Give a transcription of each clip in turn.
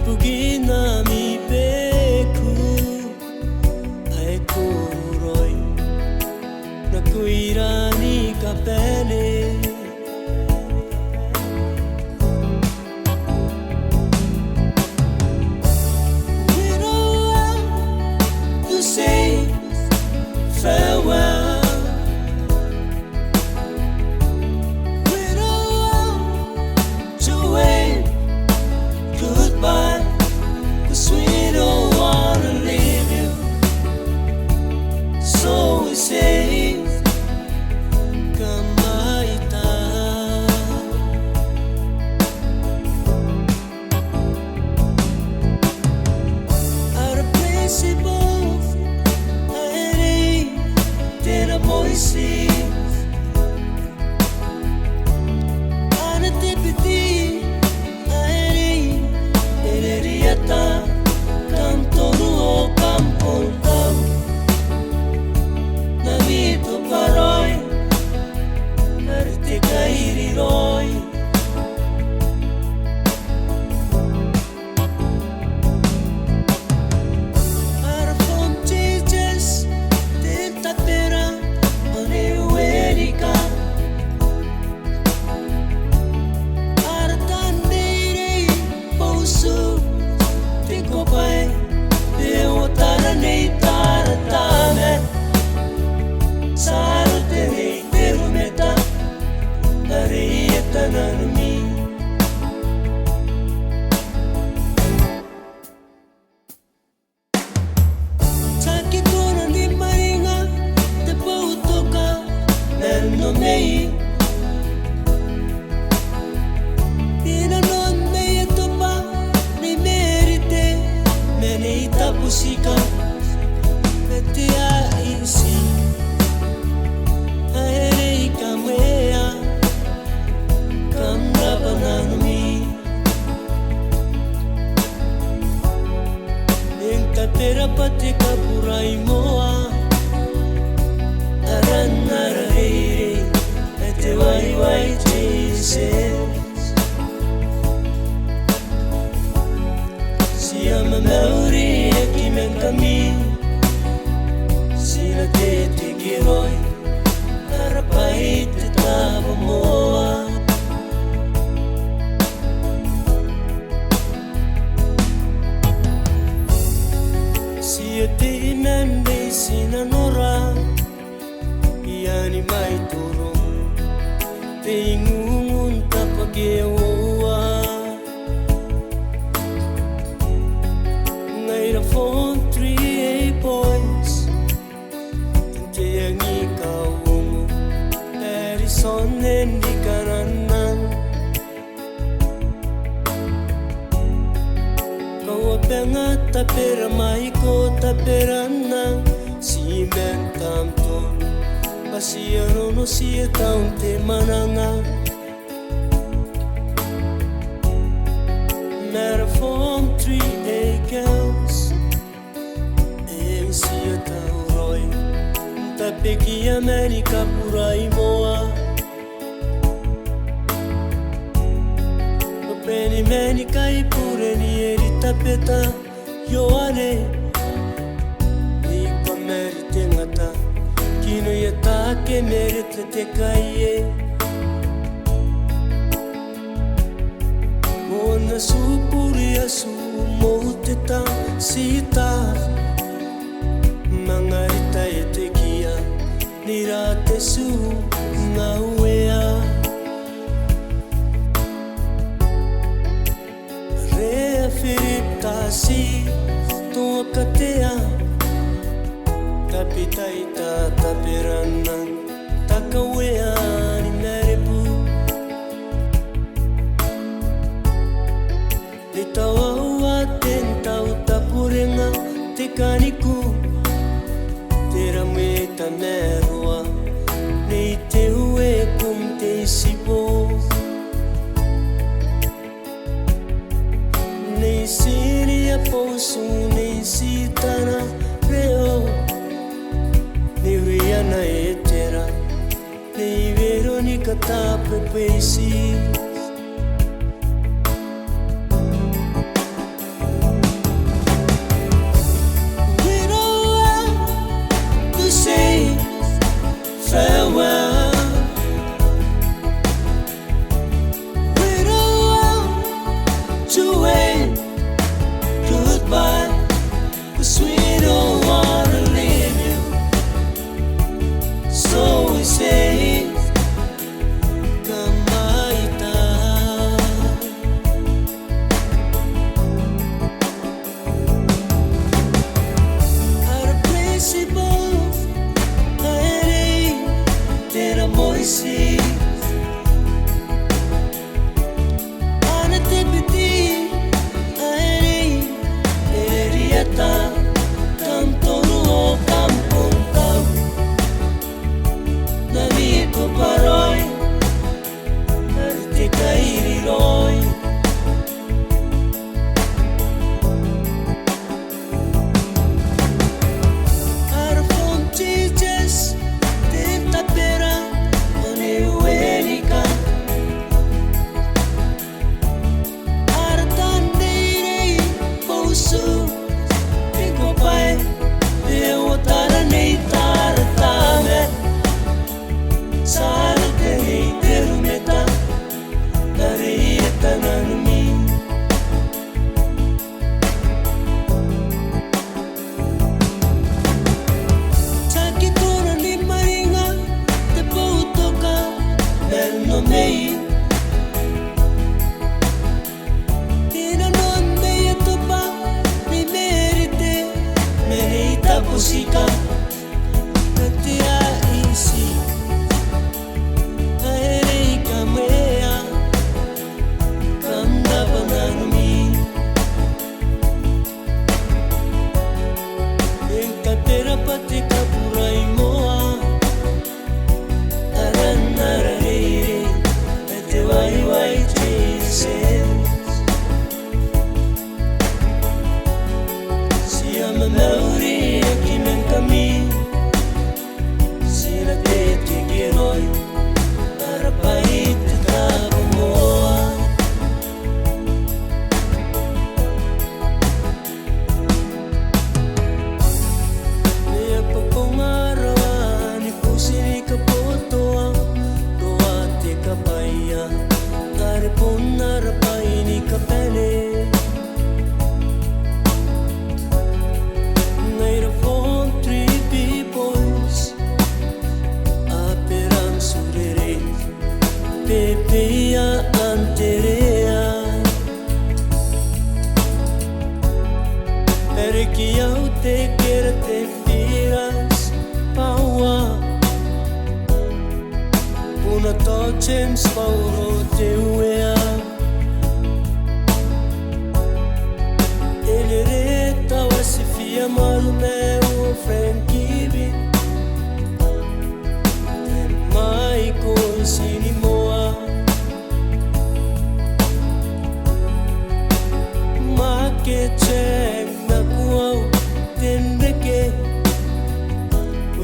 Pugina mi beku ai kuroi na kuirani kapele you say farewell. We don't want to wave goodbye, 'cause we don't wanna leave you. So we say kamaita. Out of principle, Moises, ana tipiti, aeri, ereriata, cantoru o campontam, navito paroi, arte cairiroi. Música metia isi aerei kamea kamra bananumi engta pera pati kapurai moa aranaraire ete wai wai Jesus siama mauri kami sila tete kiroi arapai tetaba moa sia te imende sinanora iani mai turun te ingungun tapageoa ngaira phone boys tente yangi kaumu Harrison endi karanan kau apenga tapera maiko taperana simentam ton pasiano no sia taunte mananga Marathon 3 girls sia tauroi tapeki Amerika purai moa peni meni kai pureni eri tapeta yoane ni komerite ngata kino yata ke merite te kai mona supuria su mouteta sita mangarita etekia nirate su ngauea rea firiptasi tua katea tapitaita taperana takawea ni merepu nitawaua tentau tapurenga tekaniku Terameta merua nei te ue kum te sipo nei siria posu nei sitana reo nei riana etera nei Veronica tape pesi kapene Ngay ra phone three boys Aperan surere Pepea anterea Perikiau te kera te firas Paua Puna to James Pauro te uea Elereta wasifia malume o Frankibi Maiko sinimoa Make check na kuau tendeke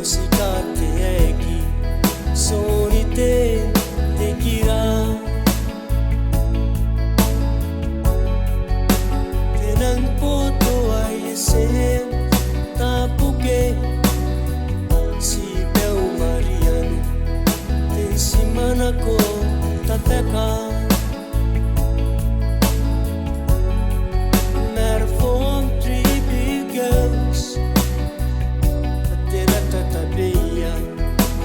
Usikate eki sonite te kira Tenang poto ay esen tapuke Si Beu Mariano te simana ko tateka Phone three big girls Patera tatabeia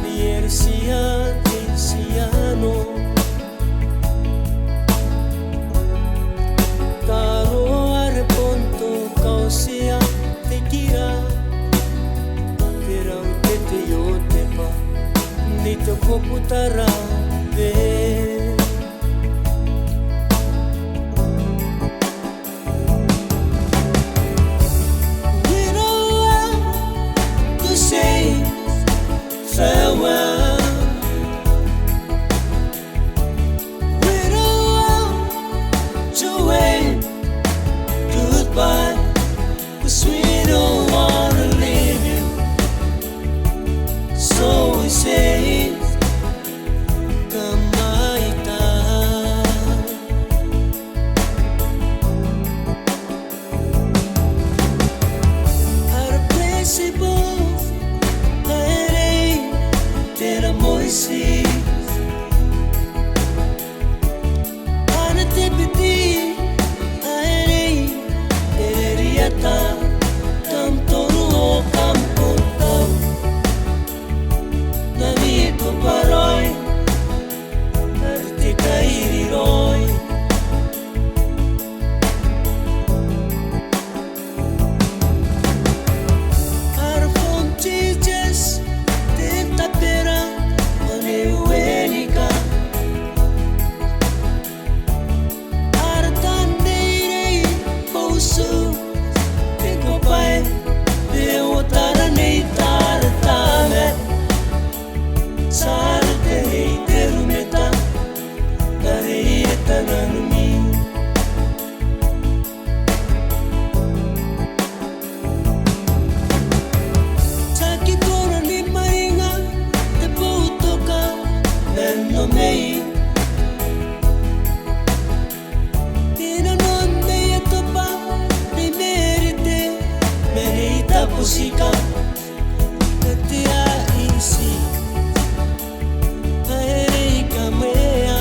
Miercia te siano Caro are ponto Causia te kira Terau te te yo te pa Nito koputara ve Farewell. We don't want to wait goodbye, 'cause we don't wanna leave you. So we say, Kamaita. Irreplaceable. Tera moisi Ana te pedi aerei Ereriata Tam toru o campo tau Na vito paroi Arte kairi roi Música te isi aerei kamea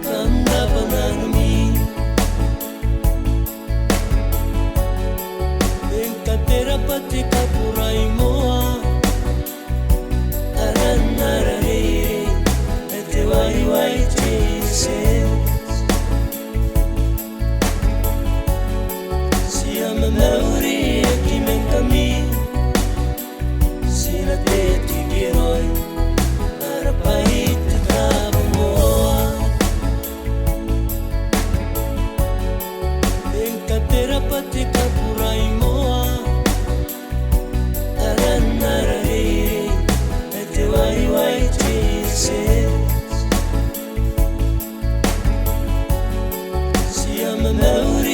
kanda bananumi Enkatera patika purai moa aranarare ete wai wai chise Siama mauri kami sina te tigiroi arapait kabumoa Enkatera patika purai moa aranarare ete wai wai chise Siama mauri